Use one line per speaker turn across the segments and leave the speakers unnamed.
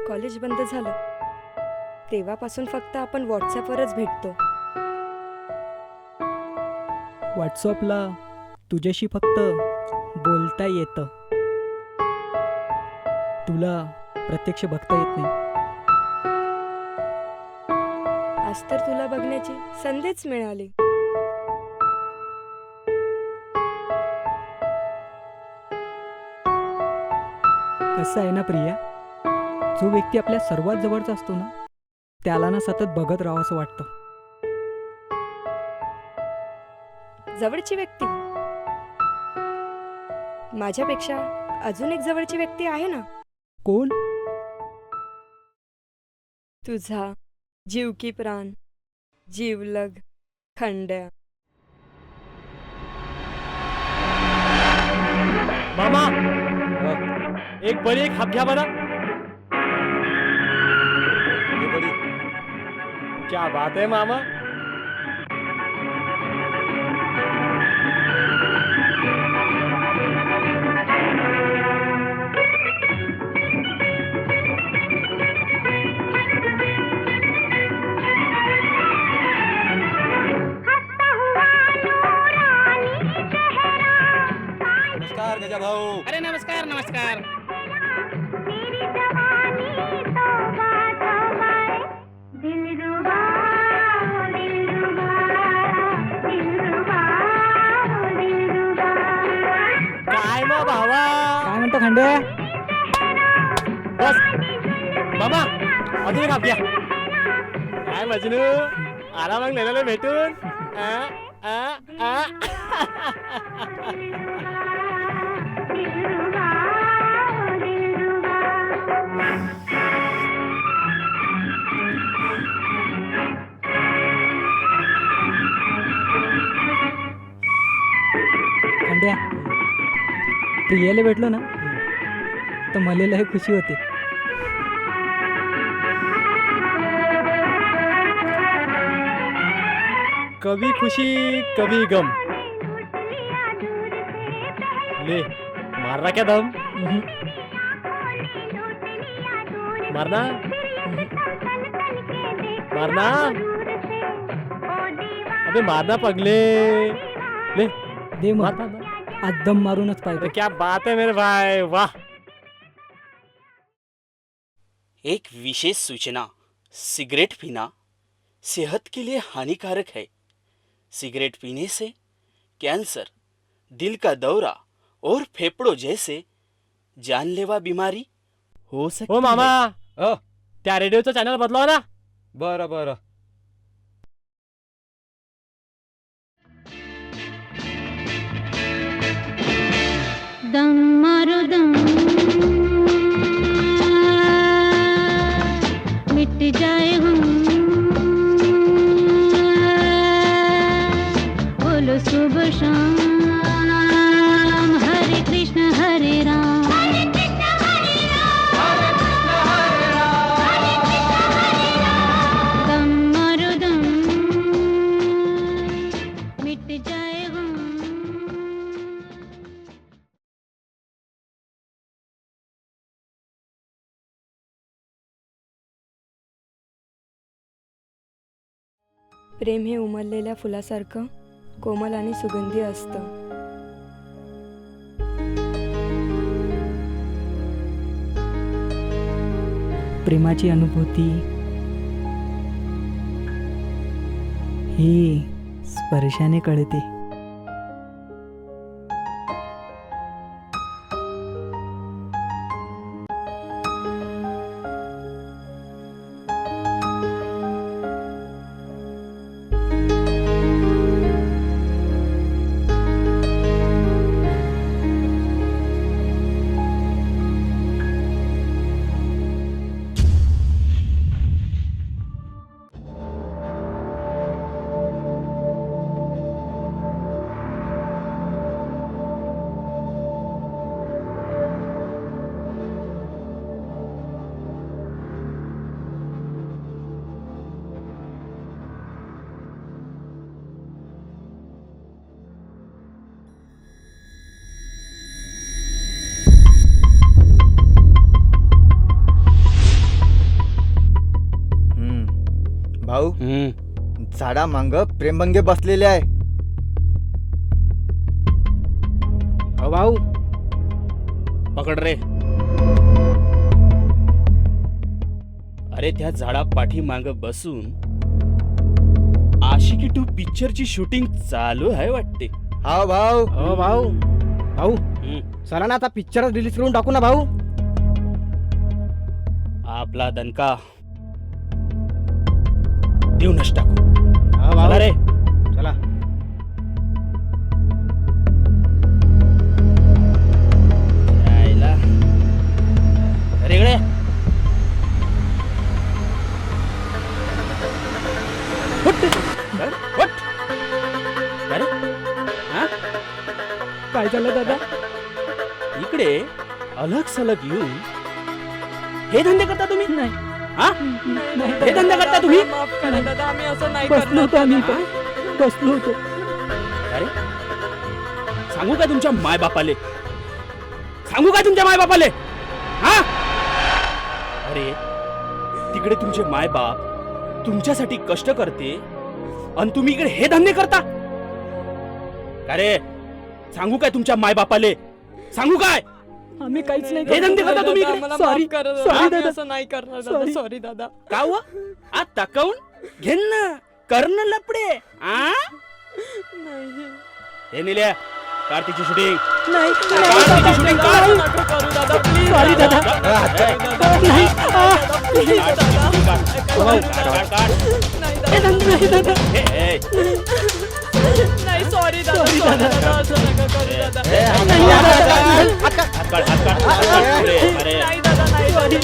College बंद झालं तेव्हापासून फक्त आपण व्हॉट्सॲपवरच भेटतो.
व्हॉट्सअपला तुझ्याशी फक्त बोलता येतं, तुला प्रत्यक्ष बघता येत नाही.
आज तर तुला बघण्याची संधीच मिळाली.
कसं आहे ना प्रिया, जो व्यक्ती आपल्या सर्वात जवळचा असतो ना, त्याला ना सतत बघत राहावं असं वाटतं.
जवळची व्यक्ती माझ्यापेक्षा अजून एक जवळची व्यक्ती आहे ना.
कोण?
तुझा जीव की प्राण, जीवलग खंड्या.
मामा एक बड़ी एक हाथ घ्या बना. क्या बात है मामा.
नमस्कार गजा भाऊ.
अरे नमस्कार नमस्कार.
काय मग भावा.
काय म्हणतो खंड्या?
बस मामा अजून एक हात घ्या. काय मजनू आला मग नेलेला भेटून.
खंड्या, प्रियाला भेटलो ना तर मला लय खुशी होते.
कभी खुशी कभी गम. ले मारना क्या दम. मारना मारना. अबे मारना पगले. ले
दे मग,
मार, मार, मार.
आज दम मारूनच पाहिजे.
अरे क्या बात है मेरे भाई, वाह.
एक विशेष सूचना, सिगरेट पीना सेहत के लिए हानिकारक है. सिगरेट पीने से कैंसर, दिल का दौरा और फेफड़ों जैसे जानलेवा बीमारी हो सकती
हो मामा
अ
त्या रेडिओचा चॅनल बदलाव ना.
बरं बरं.
दम मारो दम,
प्रेम हे उमललेल्या फुलासारखं कोमल आणि सुगंधी असतं.
प्रेमाची अनुभूती ही स्पर्शाने कळते.
भाऊ झाडा मांग प्रेमभंगे बसलेले आहे.
भाऊ पकड रे. अरे त्या झाडा पाठी माग बसून आशिकी 2 पिक्चरची शूटिंग चालू आहे वाटते.
हा भाऊ.
हो भाऊ. भाऊ चला ना आता पिक्चर रिलीज करून टाकू ना भाऊ.
आपला दणका देऊनच टाकू.
हा भाऊ.
चला रे.
चला.
जायला. अरे इकडे. उठ. उठ. अरे हा?
काय झालं दादा?
इकडे अलग सलग येऊन हे धंदे करता तुम्ही?
नाही
हा?
नाही
हे धंदे करता तुम्ही?
माफ करा दादा, आम्ही असं नाही
बसलो होतो आम्ही
हा?
इथं. बसलो होतो.
अरे सांगू का तुमच्या माय बापाले? सांगू का तुमच्या माय बापाले? हा? अरे तिकडे तुमचे माय बाप तुमच्यासाठी कष्ट करते आणि तुम्ही इकडे हे धंदे करता. अरे सांगू काय तुमच्या माय बापाले? सांगू काय?
आम्ही काहीच नाही
हे धंदे करता तुम्ही इकडे?
सॉरी सॉरी दादा.
असं नाही करणार दादा.
Sorry.
सॉरी दादा.
का व? आता काऊन घेन ना कर्ण लपडे. आ?
नाही
हे निल्या कार्तिकची शूटिंग.
नाही
कार्तिकची शूटिंग काढ.
नका करू दादा, प्लीज.
सॉरी दादा. नाही
हे धंदे नाही दादा.
नाही सॉरी दादा,
Sorry
सॉरी
दादा.
दादा, असं नका करू दादा.
नाही दादा.
हात काढ. अरे
नाही दादा, नाही
Sorry.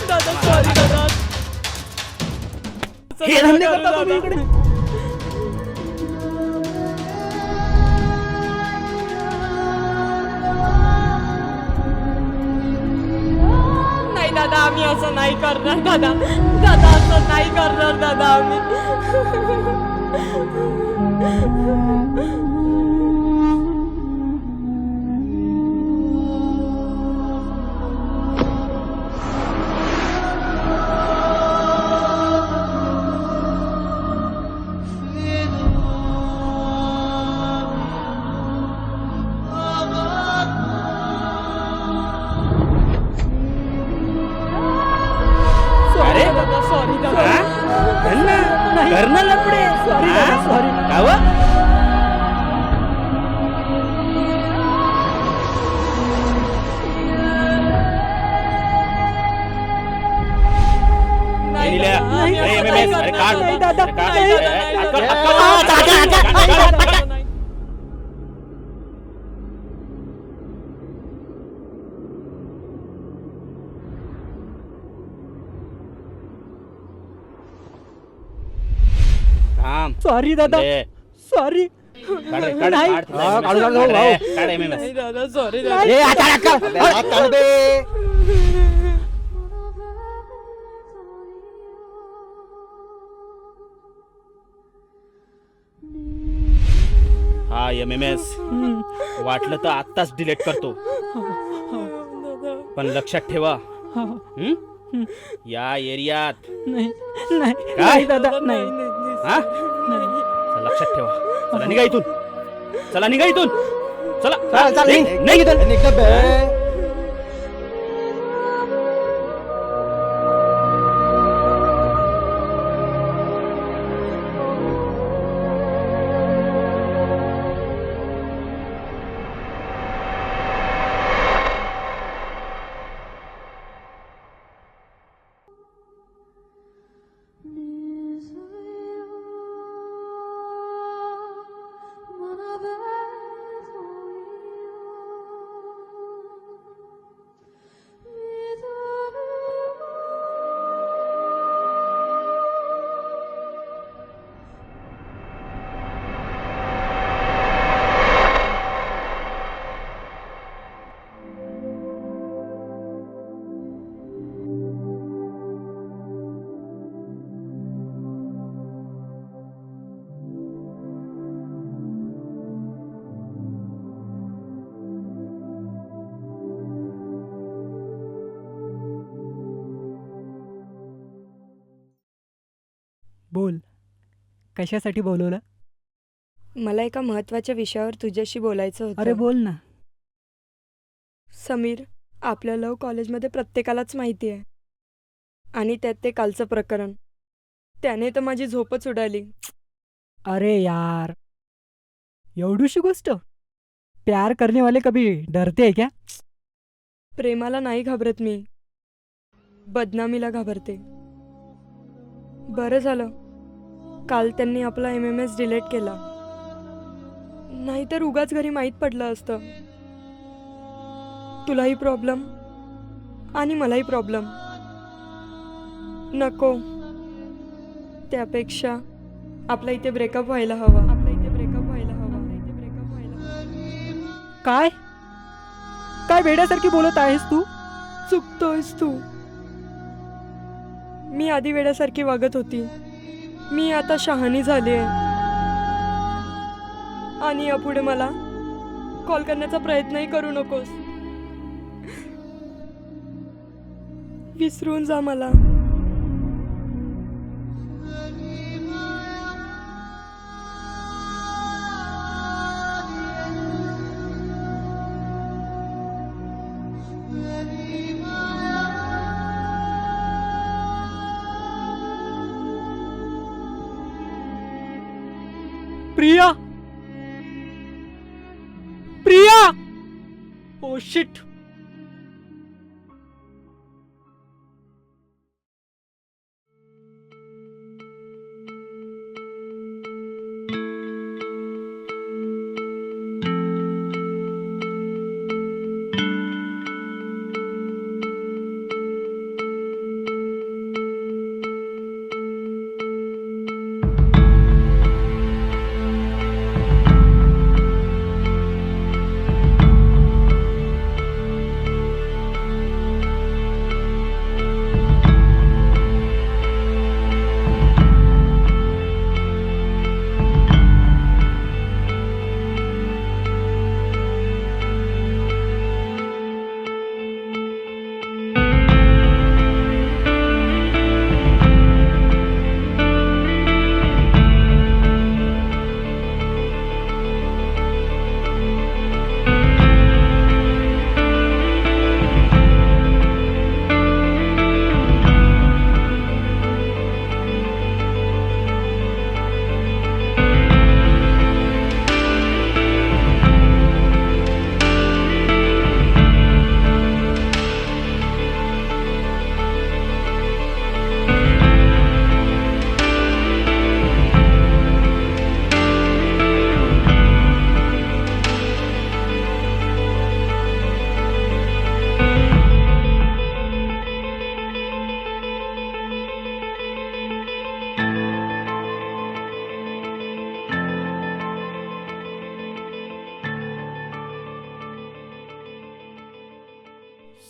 दादा, सॉरी दादा. असं
हे
नका
धंदे
करू
करता तुम्ही
दादा.
इकडे?
नाही दादा, आम्ही असं नाही करणार दादा. दादा असं नाही करणार दादा आम्ही.
अरे
दादा, सॉरी दादा.
कर्ण लपडे.
सॉरी दादा. सॉरी.
का व?
नाही
निल्या.
दादा, आम्ही
अरे,
असं
MMS,
नाही
अरे,
करणार
काढ.
नाही दादा.
अरे, काढ.
नाही दादा,
अरे,
नाही
हात
दादा.
काढ, हात काढ.
नाही दादा,
काढ.
नाही.
थांब.
सॉरी दादा.
ले.
सॉरी.
काढ रे, काढ.
नाही.
काढ.
हा, काढू, काढू,
काढ रे,
भाऊ.
काढ MMS.
नाही दादा, सॉरी दादा.
ए आता नका.
अबे, हात काढू दे.
हा MMS वाटलं तर आत्ताच डिलीट करतो. पण लक्षात ठेवा हं? या एरियात
नाही नाही
काय?
नाही दादा. नाही
नाही
हा चला, लक्षात ठेवा. चला निघा इथून, चला निघा इथून, चला
चल, चल,
निघ,
निघ,
निघ इथून.
निघ बे.
बोल, कशासाठी बोलवलं?
मला एका महत्त्वाच्या विषयावर तुझ्याशी बोलायचं होतं.
अरे बोल ना.
समीर, आपल्या लव कॉलेजमध्ये प्रत्येकालाच माहिती आहे. आणि त्यात ते कालचं प्रकरण, त्याने तर माझी झोपच उडाली.
अरे यार, एवढीशी गोष्ट? प्यार करने वाले कभी डरते है क्या?
प्रेमाला नाही घाबरत मी, बदनामीला घाबरते. बरं झालं काल त्यांनी आपला MMS डिलीट केला, नाहीतर उगाच घरी माहीत पडलं असतं. तुलाही प्रॉब्लेम आणि मलाही प्रॉब्लेम. नको, त्यापेक्षा आपला इथे ब्रेकअप व्हायला हवा. आपला इथे ब्रेकअप व्हायला हवा. आपला इथे ब्रेकअप व्हायला हवा.
काय काय वेड्यासारखी बोलत आहेस तू?
चुकतोयस तू. मी आधी वेड्यासारखी वागत होती, मी आता शहाणी झाली आहे. आणि यापुढे मला कॉल करण्याचा प्रयत्नही करू नकोस. विसरून जा मला.
Priya, Priya, oh shit.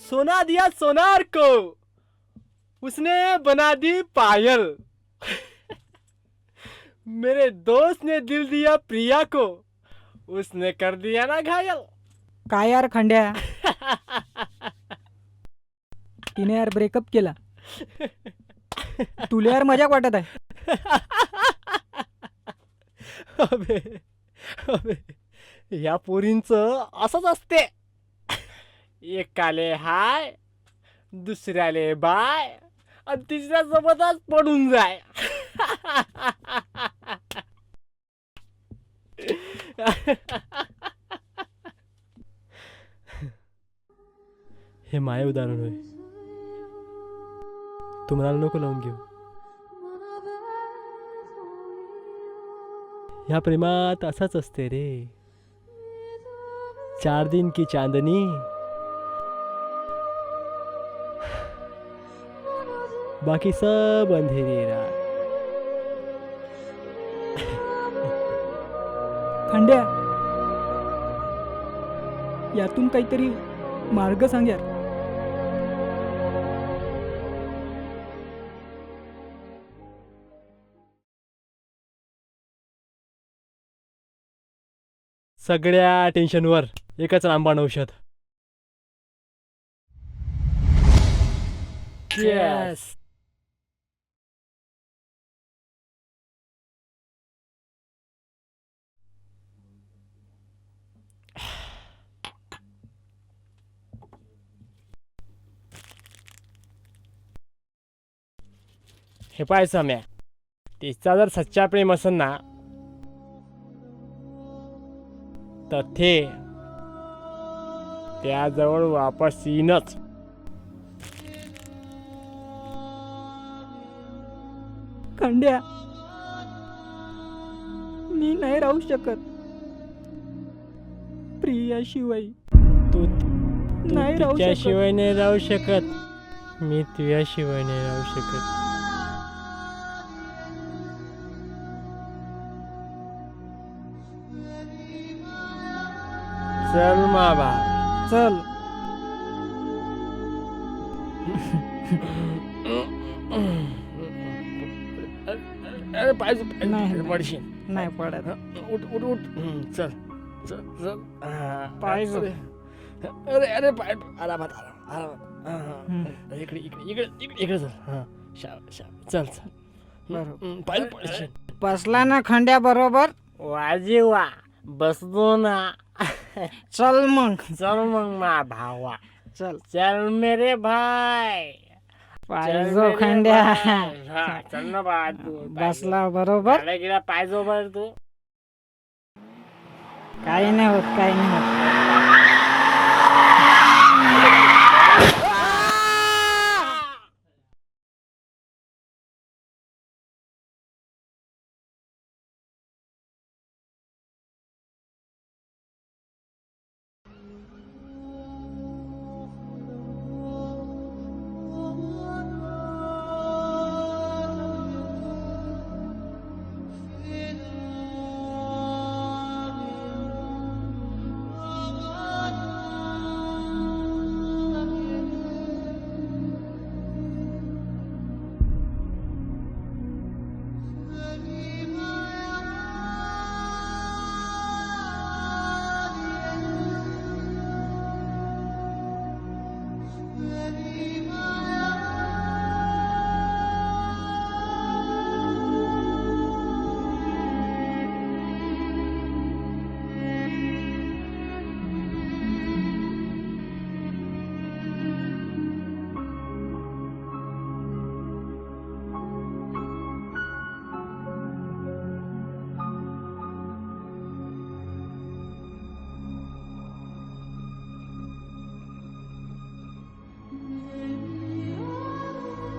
सोना दिया सोनार को, उसने बना दी पायल. मेरे दोस्त ने दिल दिया प्रिया को, उसने कर दिया ना घायल.
काय यार खंड्या, तिने यार ब्रेकअप केला. तुला यार मजाक वाटत आहे?
अबे अबे या पोरींचं असंच असते. एकाले हाय, दुसऱ्याले बाय आणि तिसऱ्या सोबतच पडून जाय. हे माय उदाहरण होय. तुम्हाला नको लावून घेऊ. ह्या प्रेमात असंच असते रे. 4 दिन की चांदनी, बाकी सब अंधेरी रात.
खंड्या, यातून काहीतरी मार्ग सांग यार.
सगळ्या टेन्शनवर एकच रामबाण औषध. Yes. हे पाय सम्या, तिचा जर सच्चा प्रेम असेल ना तर त्याजवळ वापस येईनच.
खंड्या, मी नाही राहू शकत प्रियाशिवाय.
तू
नाही राहू
तिच्याशिवाय नाही राहू शकत. मी तुझ्याशिवाय नाही राहू शकत. चल माबा
चल.
अरे पाय
नाही.
पडशील.
नाही पडत.
उठ उठ उठ. चल चल चल.
पाय
अरे अरे अरे पाय आरामात आरामात. इकडे इकडे इकडे इकडे इकडे चल. चल चल. पाय पडशील.
बसला ना खंड्या बरोबर.
वाजे वा बसलो ना.
चल मग.
चल मग मा भावा.
चल
चल मेरे भाई.
पाहिजो खंड्या.
चल ना बा तू.
बसला बरोबर.
गेला पाहिजो बर तू.
काही नाही होत, काही नाही होत.